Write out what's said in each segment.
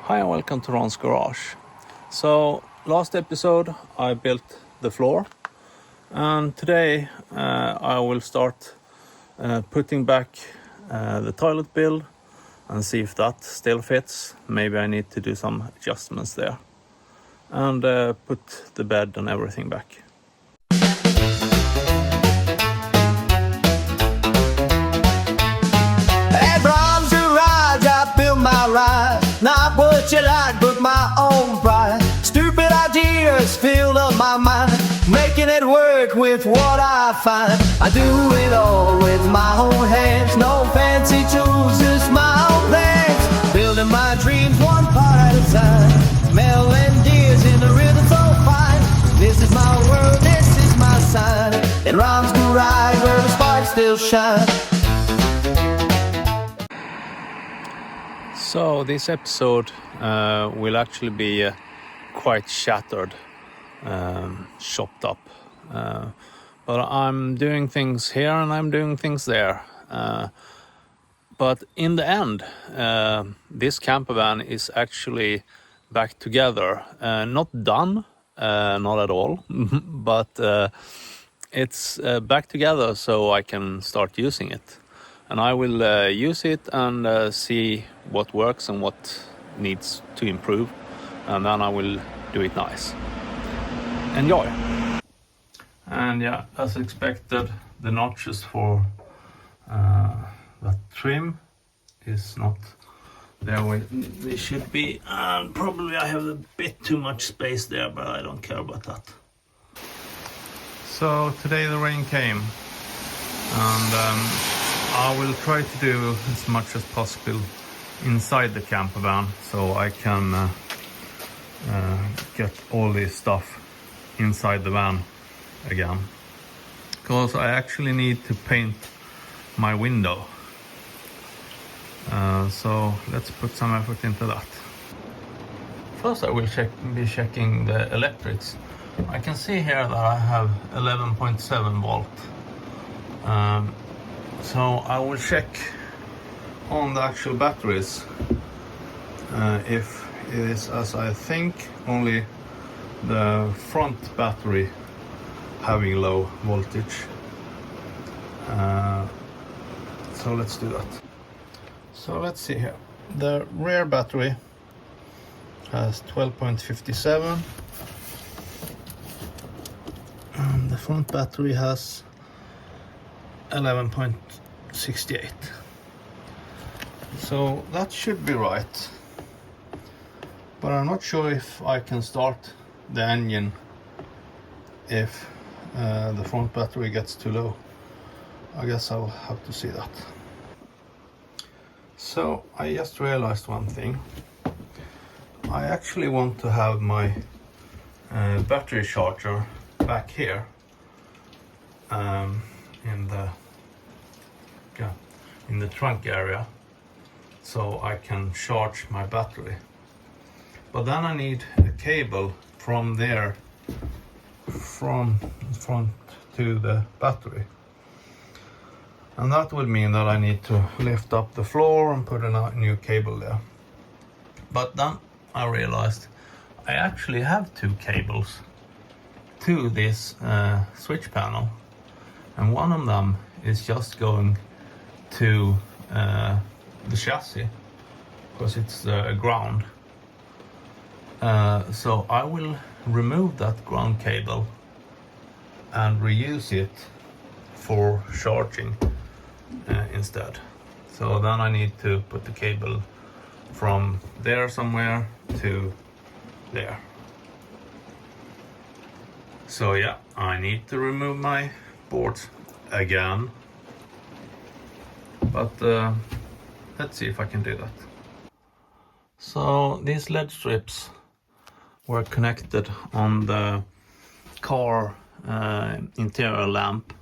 Hi and welcome to Ron's Garage. So last episode I built the floor, and today I will start putting back the toilet bill and see if that still fits. Maybe I need to do some adjustments there and put the bed and everything back. At Ron's Garage I build my ride, not what you like but my own pride. Stupid ideas fill up my mind, making it work with what I find. I do it all with my own hands, no fancy tools, just my own plans. Building my dreams one part at a time, melting gears in the rhythm so fine. This is my world, this is my sign. In Ron's Garage where the sparks still shine. So this episode will actually be quite shattered, chopped up. But I'm doing things here and I'm doing things there. But in the end, this camper van is actually back together. Not done, not at all, but it's back together so I can start using it. And I will use it and see what works and what needs to improve. And then I will do it nice. Enjoy! And yeah, as expected, the notches for that trim is not there where they should be. And probably I have a bit too much space there, but I don't care about that. So today the rain came, and I will try to do as much as possible inside the camper van so I can get all this stuff inside the van again, because I actually need to paint my window. So let's put some effort into that. First I will be checking the electrics. I can see here that I have 11.7 volt. So I will check on the actual batteries if it is as I think, only the front battery having low voltage. So let's do that. So let's see here. The rear battery has 12.57 and the front battery has 11.68. So that should be right, but I'm not sure if I can start the engine if the front battery gets too low. I guess I'll have to see that. So I just realized one thing. I actually want to have my battery charger back here in the trunk area, so I can charge my battery. But then I need a cable from there, from front to the battery. And that would mean that I need to lift up the floor and put a new cable there. But then I realized I actually have two cables to this switch panel. And one of them is just going to the chassis, because it's ground. So I will remove that ground cable and reuse it for charging instead. So then I need to put the cable from there somewhere to there. So yeah, I need to remove my boards again, but let's see if I can do that. So these LED strips were connected on the car interior lamp.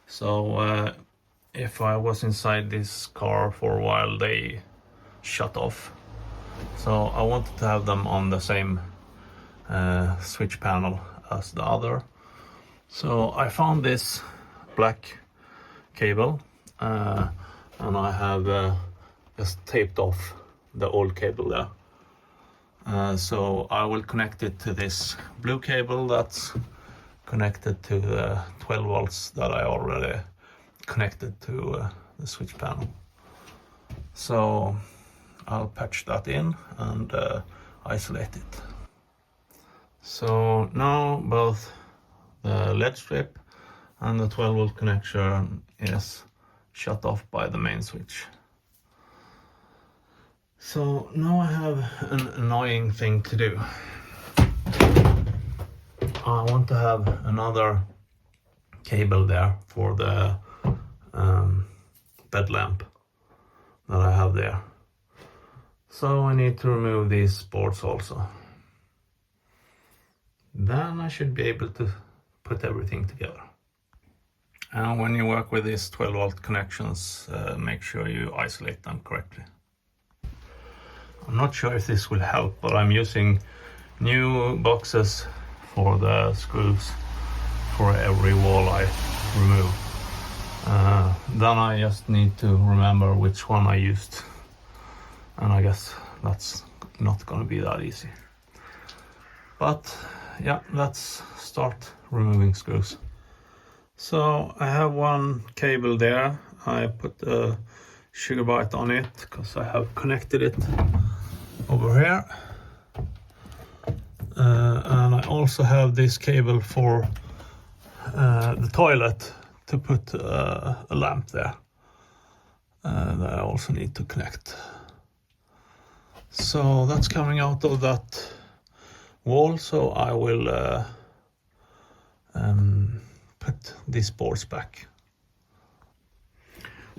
So if I was inside this car for a while, they shut off. So I wanted to have them on the same switch panel as the other. So I found this black cable and I have just taped off the old cable there. So I will connect it to this blue cable that's connected to the 12 volts that I already connected to the switch panel. So I'll patch that in and isolate it. So now both the LED strip and the 12 volt connection is shut off by the main switch. So now I have an annoying thing to do. I want to have another cable there for the bed lamp that I have there. So I need to remove these boards also. Then I should be able to put everything together. And when you work with these 12 volt connections, make sure you isolate them correctly. I'm not sure if this will help, but I'm using new boxes for the screws for every wall I remove. Then I just need to remember which one I used. And I guess that's not gonna be that easy. But yeah, let's start removing screws. So I have one cable there. I put a sugar bite on it because I have connected it over here. And I also have this cable for the toilet to put a lamp there that I also need to connect. So that's coming out of that wall, so I will put these boards back.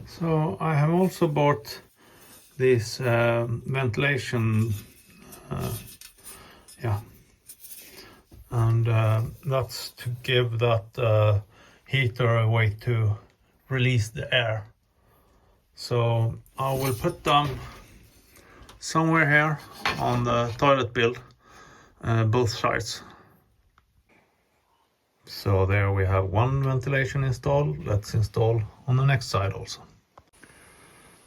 So I have also bought this ventilation, and that's to give that heater a way to release the air. So I will put them somewhere here on the toilet build, both sides. So there we have one ventilation installed. Let's install on the next side also.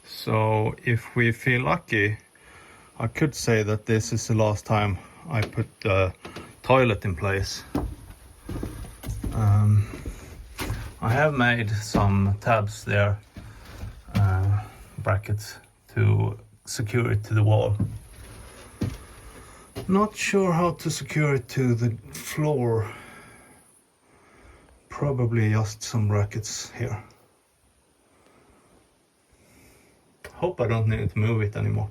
So if we feel lucky, I could say that this is the last time I put the toilet in place. I have made some tabs there, brackets to secure it to the wall. Not sure how to secure it to the floor. Probably just some brackets here. Hope I don't need to move it anymore.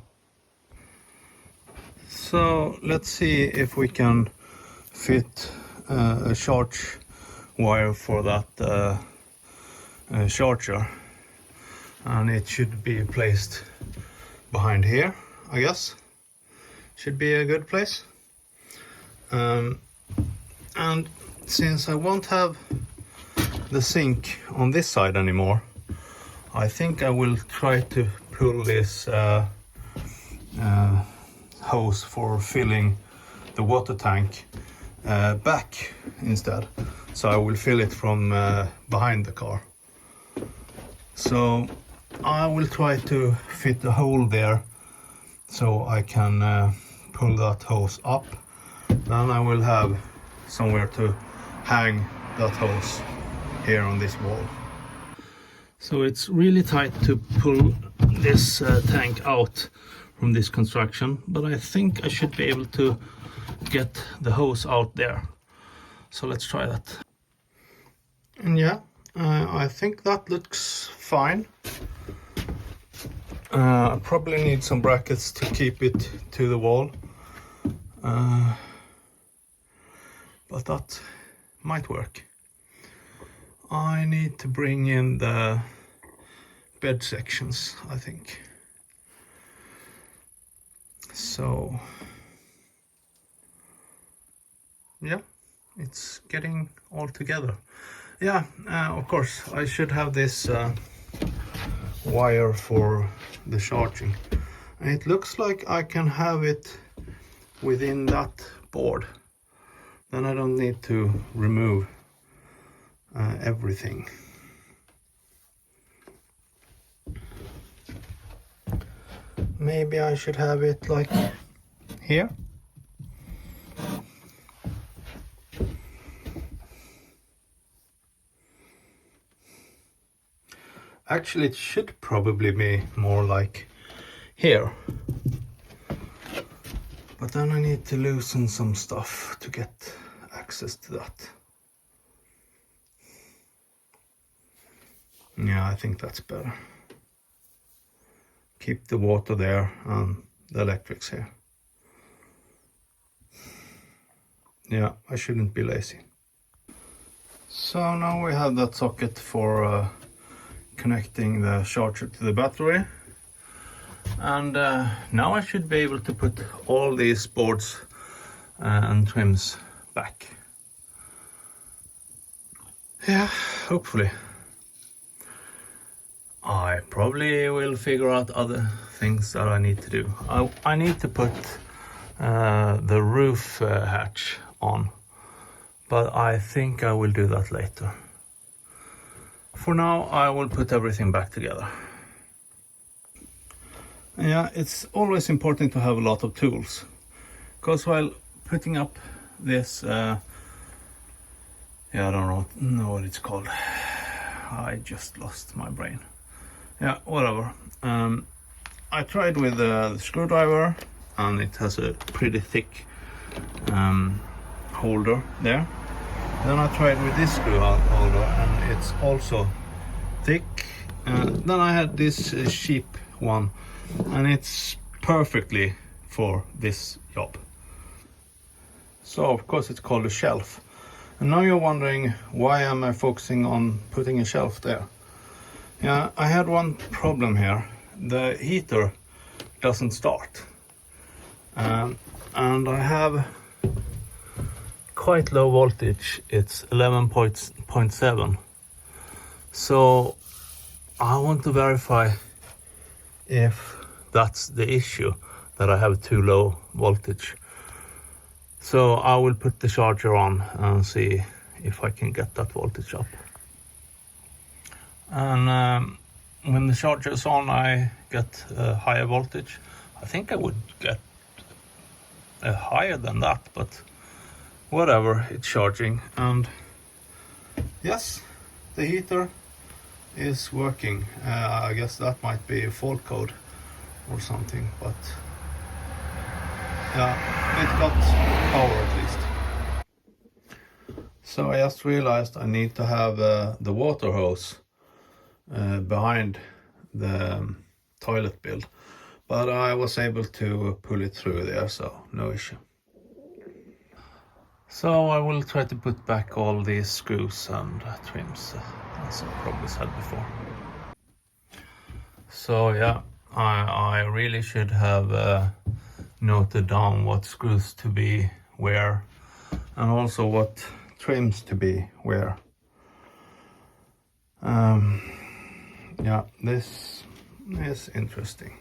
So let's see if we can fit a charge wire for that charger, and it should be placed behind here, I guess. Should be a good place. And since I won't have the sink on this side anymore, I think I will try to pull this hose for filling the water tank back instead. So I will fill it from behind the car. So I will try to fit a hole there so I can pull that hose up. Then I will have somewhere to hang that hose here on this wall. So it's really tight to pull this tank out from this construction, but I think I should be able to get the hose out there. So let's try that. And yeah, I think that looks fine. I probably need some brackets to keep it to the wall, but that might work. I need to bring in the bed sections, I think. So yeah, it's getting all together. Yeah, of course I should have this wire for the charging. And it looks like I can have it within that board. Then I don't need to remove everything. Maybe I should have it like here. Actually, it should probably be more like here. But then I need to loosen some stuff to get access to that. Yeah, I think that's better. Keep the water there and the electrics here. Yeah, I shouldn't be lazy. So now we have that socket for connecting the charger to the battery. And now I should be able to put all these boards and trims back. Yeah, hopefully. I probably will figure out other things that I need to do. I need to put the roof hatch on, but I think I will do that later. For now, I will put everything back together. Yeah, it's always important to have a lot of tools, because while putting up this, yeah, I don't know what it's called. I just lost my brain. Yeah, whatever. I tried with the screwdriver, and it has a pretty thick holder there. Then I tried with this screw holder, and it's also thick. Then I had this cheap one, and it's perfectly for this job. So of course it's called a shelf. And now you're wondering, why am I focusing on putting a shelf there? Yeah, I had one problem here. The heater doesn't start. And I have quite low voltage. It's 11.7. So I want to verify if that's the issue, that I have too low voltage. So I will put the charger on and see if I can get that voltage up. And when the charger is on, I get a higher voltage. I think I would get higher than that, but whatever, it's charging. And yes, the heater is working. I guess that might be a fault code or something, but yeah, it got power at least. So I just realized I need to have the water hose behind the toilet build, but I was able to pull it through there, so no issue. So I will try to put back all these screws and trims, as I probably said before. So yeah, I really should have noted down what screws to be where, and also what trims to be where. Yeah, this is interesting.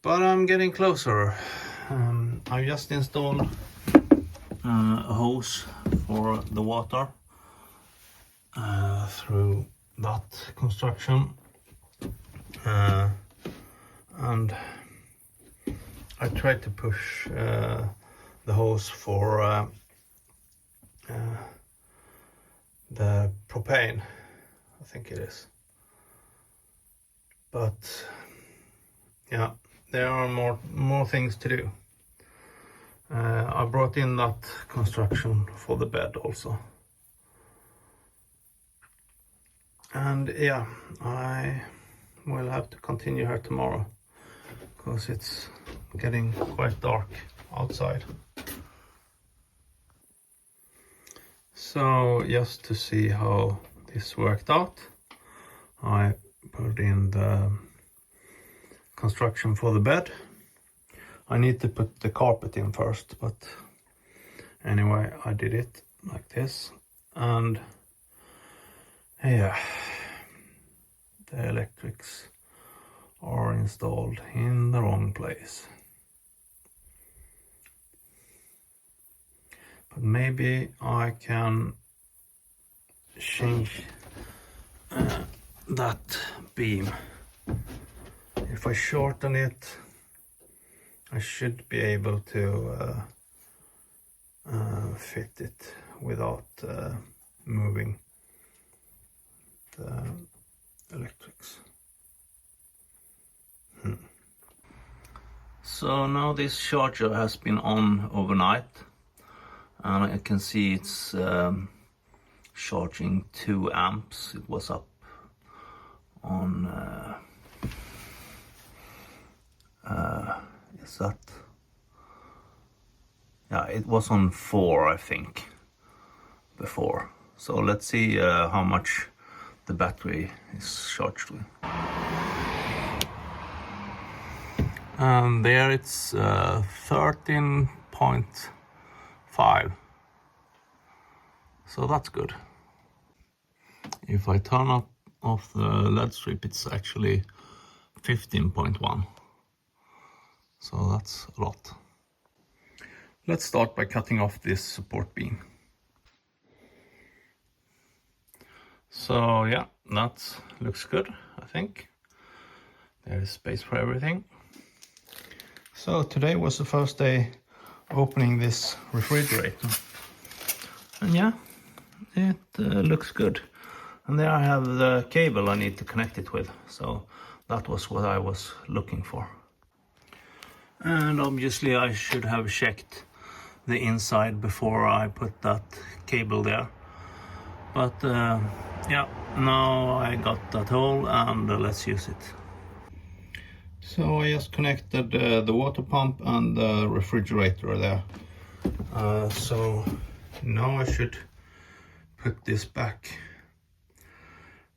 But I'm getting closer. I just installed a hose for the water through that construction. And I tried to push the hose for the propane, I think it is. But yeah, there are more things to do. I brought in that construction for the bed also. And yeah, I will have to continue here tomorrow, because it's getting quite dark outside. So just to see how this worked out, I put in the construction for the bed. I need to put the carpet in first, but anyway, I did it like this. And yeah, the electrics are installed in the wrong place. But maybe I can change that beam. If I shorten it, I should be able to fit it without moving electrics. So now this charger has been on overnight, and I can see it's charging 2 amps. It was up on is that, yeah, it was on 4 I think before. So let's see how much the battery is charged with. And there it's 13.5. So that's good. If I turn off the LED strip, it's actually 15.1. So that's a lot. Let's start by cutting off this support beam. So yeah, that looks good, I think. There is space for everything. So today was the first day opening this refrigerator. And yeah, it looks good. And there I have the cable I need to connect it with. So that was what I was looking for. And obviously I should have checked the inside before I put that cable there. But yeah, now I got that hole, and let's use it. So I just connected the water pump and the refrigerator there. So now I should put this back.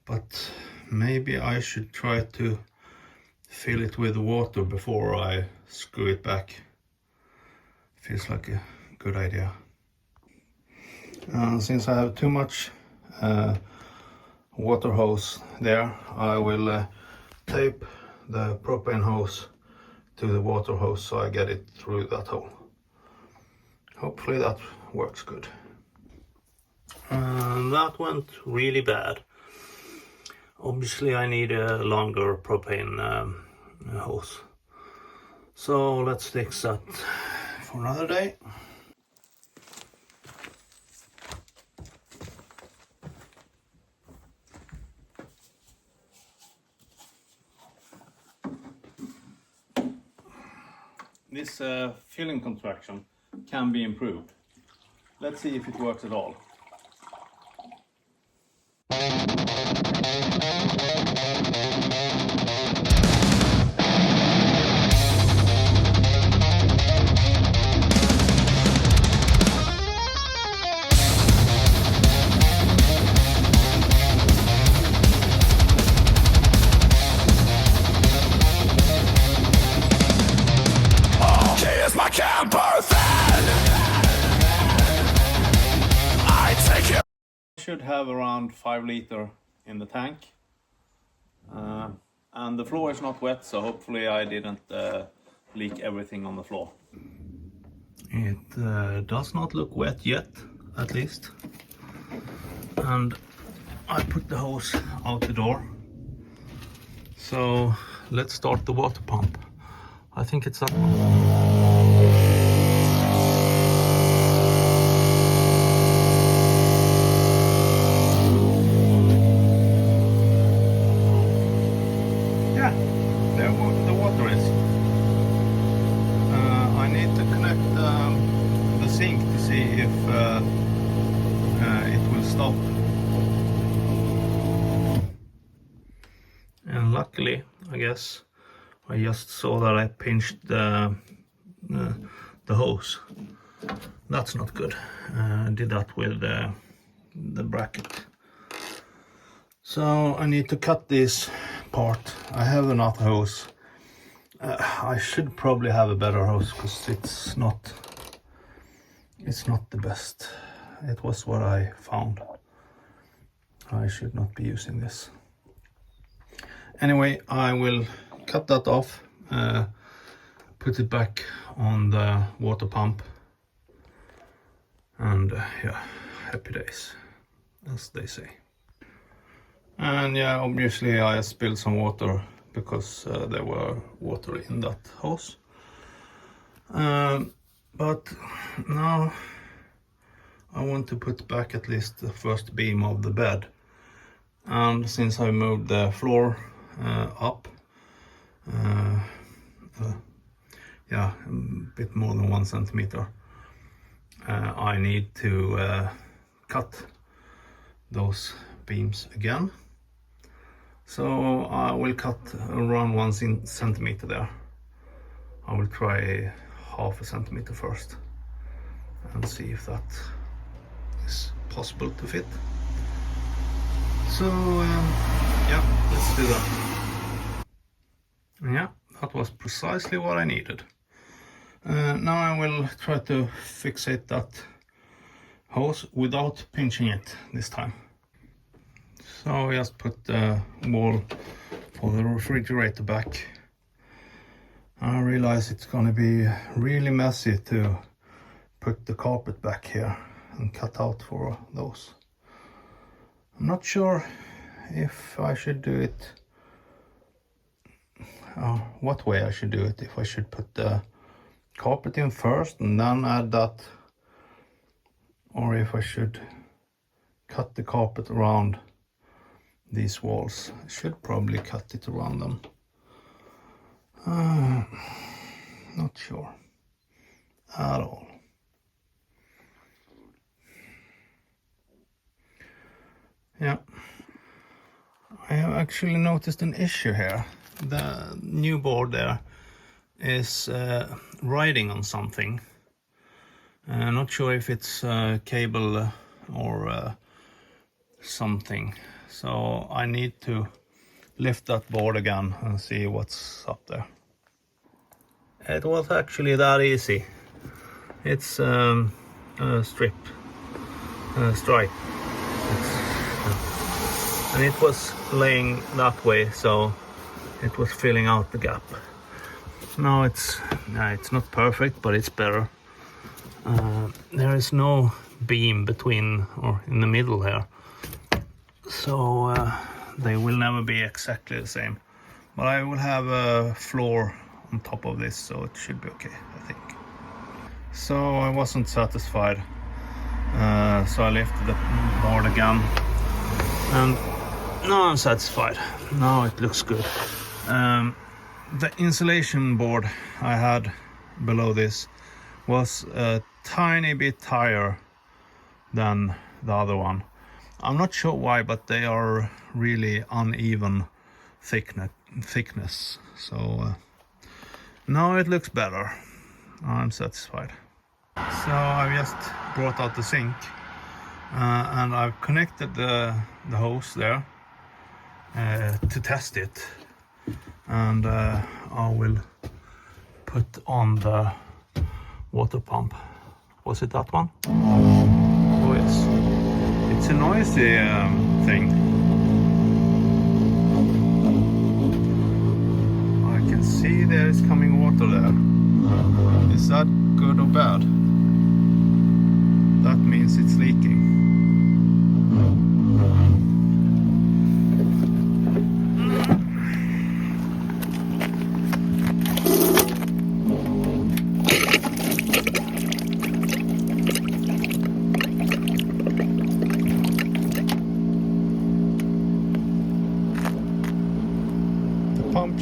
But maybe I should try to fill it with water before I screw it back. Feels like a good idea. Since I have too much water hose there, I will tape the propane hose to the water hose so I get it through that hole. Hopefully that works good. That went really bad. Obviously I need a longer propane hose. So let's fix that for another day. This filling contraction can be improved. Let's see if it works at all. My camper-van, I take it. I should have around 5 liters in the tank, and the floor is not wet, so hopefully I didn't leak everything on the floor. It does not look wet yet, at least, and I put the hose out the door. So let's start the water pump. I think it's that one. The water is. I need to connect the sink to see if it will stop. And luckily, I guess, I just saw that I pinched the hose. That's not good. I did that with the bracket. So I need to cut this part. I have another hose. I should probably have a better hose because it's not the best. It was what I found. I should not be using this. Anyway, I will cut that off, put it back on the water pump, and yeah, happy days, as they say. And yeah, obviously I spilled some water because there were water in that hose. But now I want to put back at least the first beam of the bed. And since I moved the floor up, yeah, a bit more than 1 centimeter, I need to cut those beams again. So I will cut around 1 centimeter there. I will try 1/2 centimeter first and see if that is possible to fit. So yeah, let's do that. Yeah, that was precisely what I needed. Now I will try to fixate that hose without pinching it this time. So I just put the wall for the refrigerator back. I realize it's gonna be really messy to put the carpet back here and cut out for those. I'm not sure if I should do it, what way I should do it, if I should put the carpet in first and then add that, or if I should cut the carpet around these walls. I should probably cut it around them. Not sure at all. Yeah, I have actually noticed an issue here. The new board there is riding on something. Not sure if it's a cable or something. So I need to lift that board again and see what's up there. It was actually that easy. It's a stripe. And it was laying that way, so it was filling out the gap. Now it's not perfect, but it's better. There is no beam between or in the middle here, so they will never be exactly the same. But I will have a floor on top of this, so it should be okay, I think. So I wasn't satisfied, so I lifted the board again, and now I'm satisfied. Now it looks good. The insulation board I had below this was a tiny bit higher than the other one. I'm not sure why, but they are really uneven thickness. So now it looks better. I'm satisfied. So I've just brought out the sink and I've connected the hose there to test it, and I will put on the water pump. Was it that one? Oh yes. It's a noisy thing. I can see there is coming water there. Is that good or bad? That means it's leaking.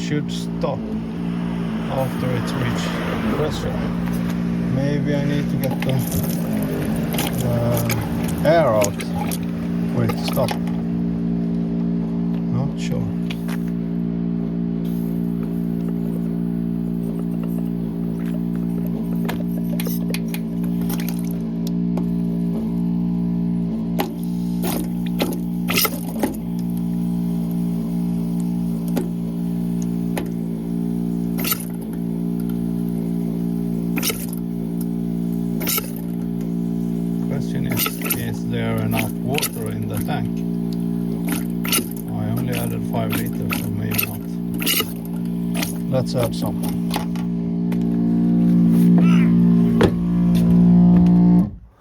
Should stop after it's reached pressure. Maybe I need to get the air out for it to stop. Not sure. Is there enough water in the tank? I only added 5 liters, so maybe not. Let's add some.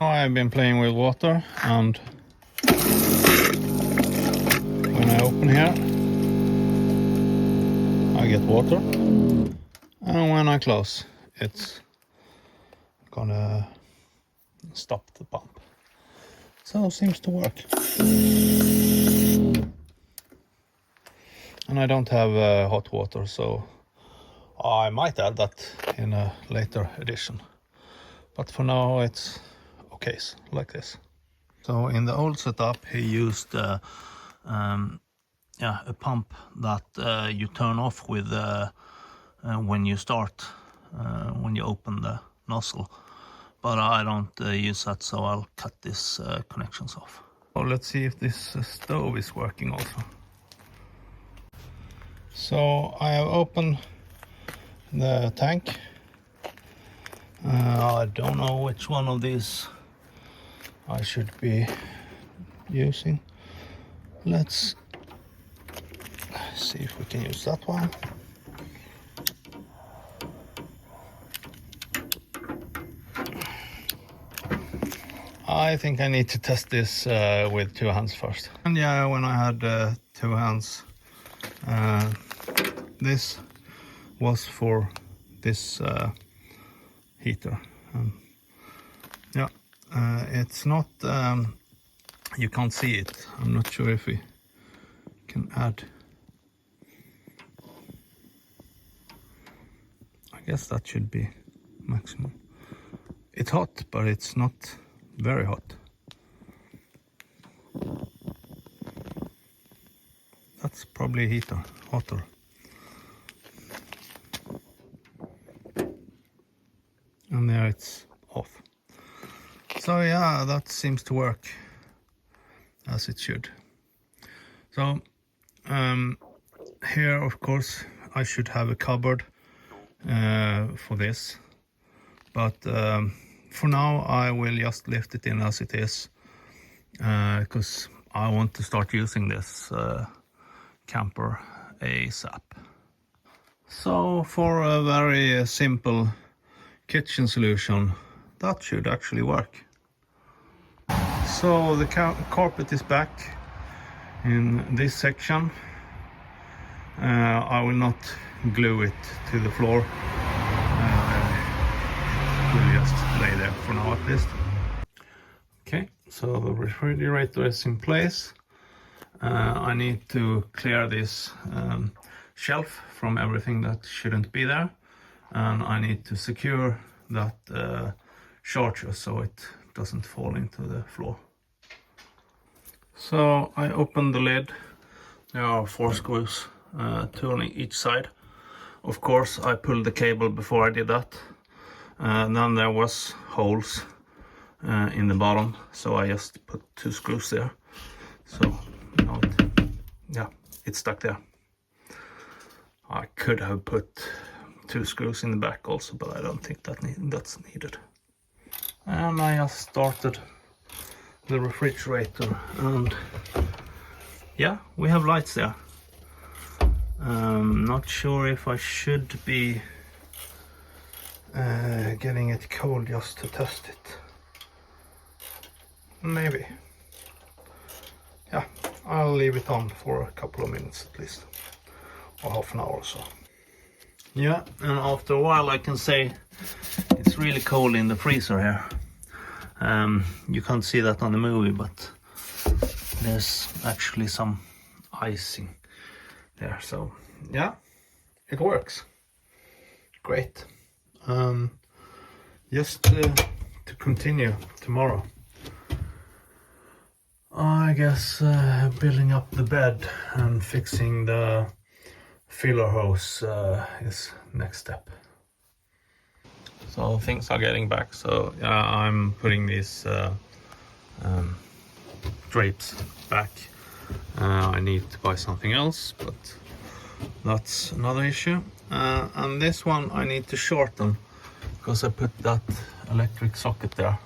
I've been playing with water, and when I open here I get water, and when I close it's gonna stop the pump. So it seems to work. And I don't have hot water, so I might add that in a later edition. But for now it's okay, like this. So in the old setup he used a pump that you turn off with when you start, when you open the nozzle. But I don't use that, so I'll cut these connections off. So let's see if this stove is working also. So I have opened the tank. I don't know which one of these I should be using. Let's see if we can use that one. I think I need to test this with 2 hands first. And yeah, when I had 2 hands, this was for this heater. It's not, you can't see it. I'm not sure if we can add. I guess that should be maximum. It's hot, but it's not very hot. That's probably a heater, hotter. And there it's off. So yeah, that seems to work as it should. So here of course I should have a cupboard for this, but for now I will just lift it in as it is, because I want to start using this camper ASAP. So for a very simple kitchen solution, that should actually work. So the carpet is back in this section. I will not glue it to the floor. Will just lay there for now at least. Okay, so the refrigerator is in place. I need to clear this shelf from everything that shouldn't be there, and I need to secure that charger so it doesn't fall into the floor. So I opened the lid. There are 4 screws, 2 on each side. Of course I pulled the cable before I did that. Then there was holes in the bottom, so I just put 2 screws there. So now it's stuck there. I could have put 2 screws in the back also, but I don't think that's needed. And I just started the refrigerator, and yeah, we have lights there. Not sure if I should be getting it cold just to test it. Maybe. Yeah, I'll leave it on for a couple of minutes at least, or half an hour or so. Yeah, and after a while I can say it's really cold in the freezer here. You can't see that on the movie, but there's actually some icing there. So yeah, it works. Great. Just to continue tomorrow, I guess building up the bed and fixing the filler hose is next step. So things are getting back. So yeah, I'm putting these drapes back. I need to buy something else, but that's another issue. And this one I need to shorten because I put that electric socket there.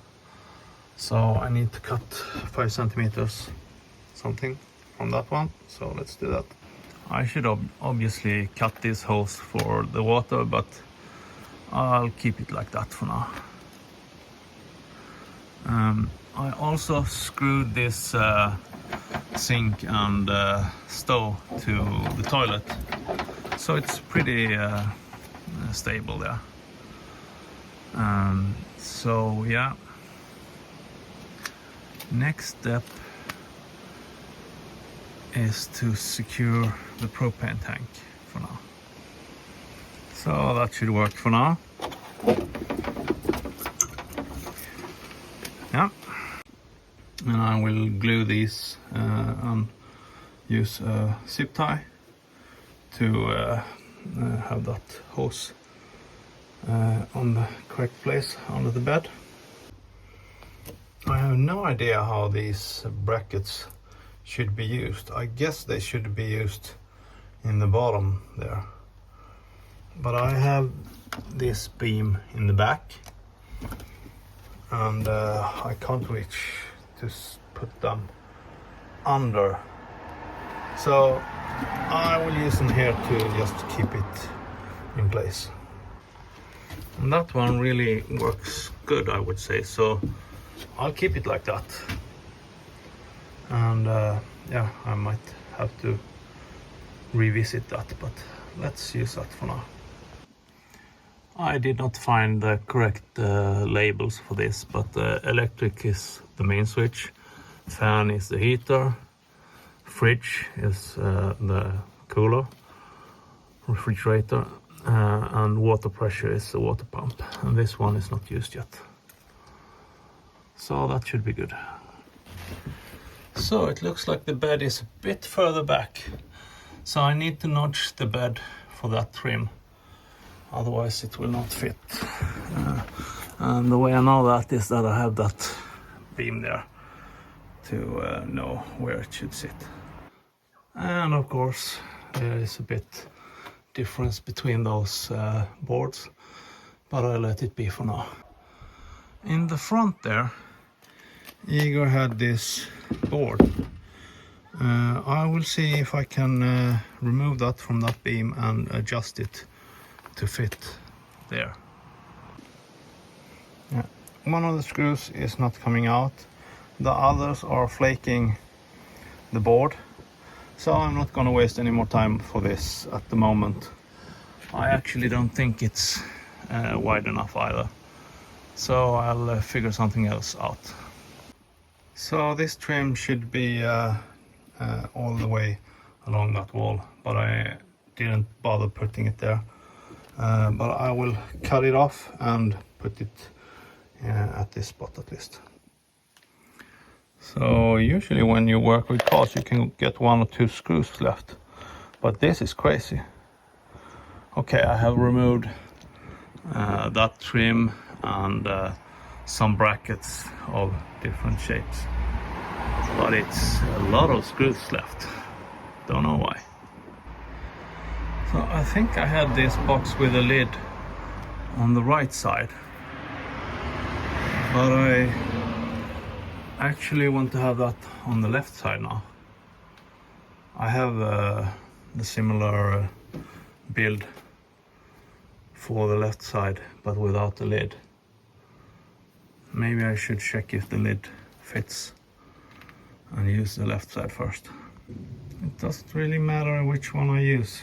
So I need to cut 5 centimeters something from that one. So let's do that. I should obviously cut this hose for the water, but I'll keep it like that for now. I also screwed this sink and stove to the toilet, so it's pretty stable there. So yeah, next step is to secure the propane tank for now. So that should work for now. Yeah. And I will glue these and use a zip tie to have that hose on the correct place under the bed. I have no idea how these brackets should be used. I guess they should be used in the bottom there. But I have this beam in the back and I can't reach to put them under. So I will use them here to just keep it in place. And that one really works good, I would say. So I'll keep it like that. And yeah, I might have to revisit that, but let's use that for now. I did not find the correct labels for this, but electric is the main switch, fan is the heater, fridge is the cooler, refrigerator, and water pressure is the water pump, and this one is not used yet. So that should be good. So it looks like the bed is a bit further back, so I need to notch the bed for that trim, otherwise it will not fit. And the way I know that is that I have that beam there to know where it should sit. And of course there is a bit difference between those boards, but I'll let it be for now. In the front there, Igor had this board. I will see if I can remove that from that beam and adjust it to fit there. Yeah. One of the screws is not coming out, the others are flaking the board, so I'm not going to waste any more time for this at the moment. I actually don't think it's wide enough either, so I'll figure something else out. So this trim should be all the way along that wall, but I didn't bother putting it there. But I will cut it off and put it at this spot at least. So usually when you work with cars you can get 1 or 2 screws left, but this is crazy. Okay, I have removed that trim and some brackets of different shapes, but it's a lot of screws left, don't know why. So I think I had this box with a lid on the right side, but I actually want to have that on the left side now. I have the similar build for the left side, but without the lid. Maybe I should check if the lid fits and use the left side first. It doesn't really matter which one I use,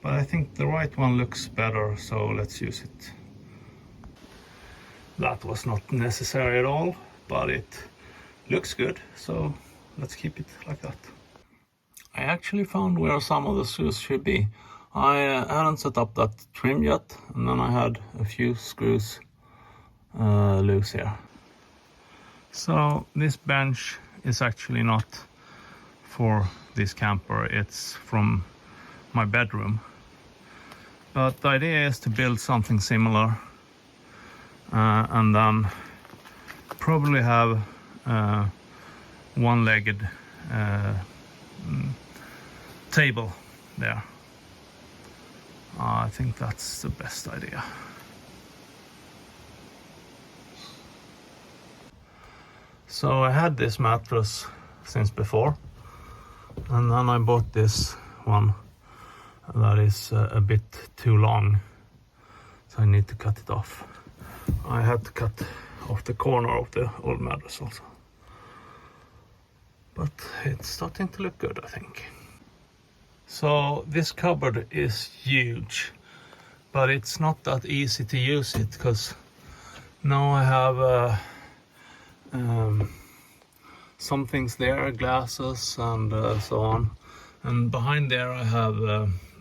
but I think the right one looks better, so let's use it. That was not necessary at all, but it looks good, so let's keep it like that. I actually found where some of the screws should be. I hadn't set up that trim yet, and then I had a few screws loose here. So this bench is actually not for this camper, it's from my bedroom. But the idea is to build something similar and then probably have one-legged table there. I think that's the best idea. So I had this mattress since before, and then I bought this one that is a bit too long, so I need to cut it off. I had to cut off the corner of the old mattress also, but it's starting to look good, I think. So this cupboard is huge, but it's not that easy to use it, because now I have some things there, glasses and so on, And behind there I have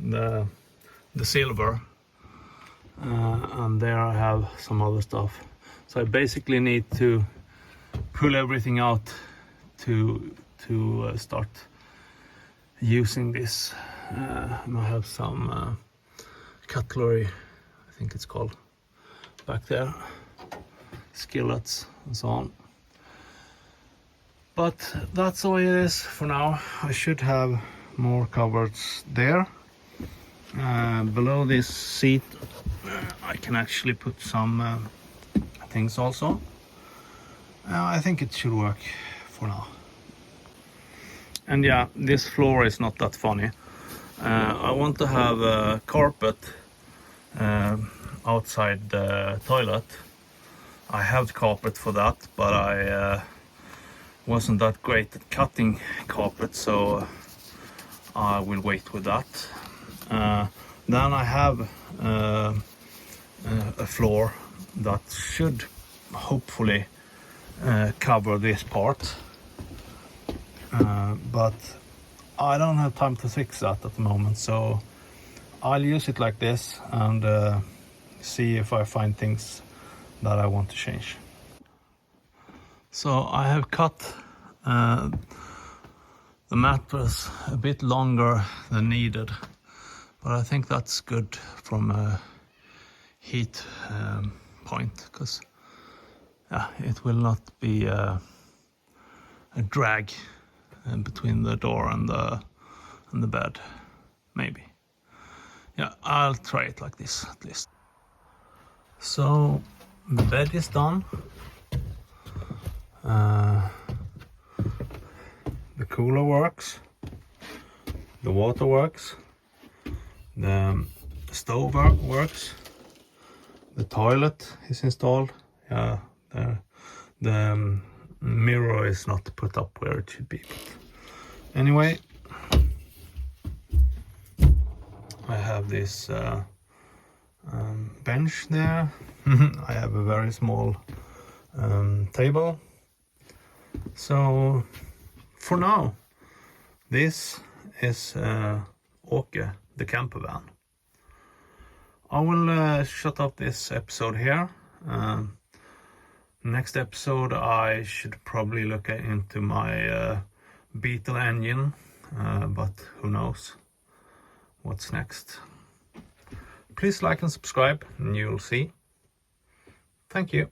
the silver, and there I have some other stuff. So I basically need to pull everything out to start using this. And I have some cutlery, I think it's called, back there, skillets and so on. But that's the way it is for now. I should have more cupboards there. Below this seat I can actually put some things also. I think it should work for now. And yeah, this floor is not that funny. I want to have a carpet outside the toilet. I have carpet for that, but I wasn't that great at cutting carpet, so I will wait with that. Then I have a floor that should hopefully cover this part, but I don't have time to fix that at the moment, so I'll use it like this and see if I find things that I want to change. So I have cut the mattress a bit longer than needed, but I think that's good from a heat point, because it will not be a drag between the door and the bed, maybe. Yeah, I'll try it like this at least. So the bed is done. The cooler works, the water works, the stove works, the toilet is installed. Yeah, the mirror is not put up where it should be. But anyway, I have this bench there. I have a very small table. So for now, this is Åke the Camper-van. I will shut up this episode here. Next episode I should probably look into my Beetle engine, but who knows what's next. Please like and subscribe and you'll see. Thank you.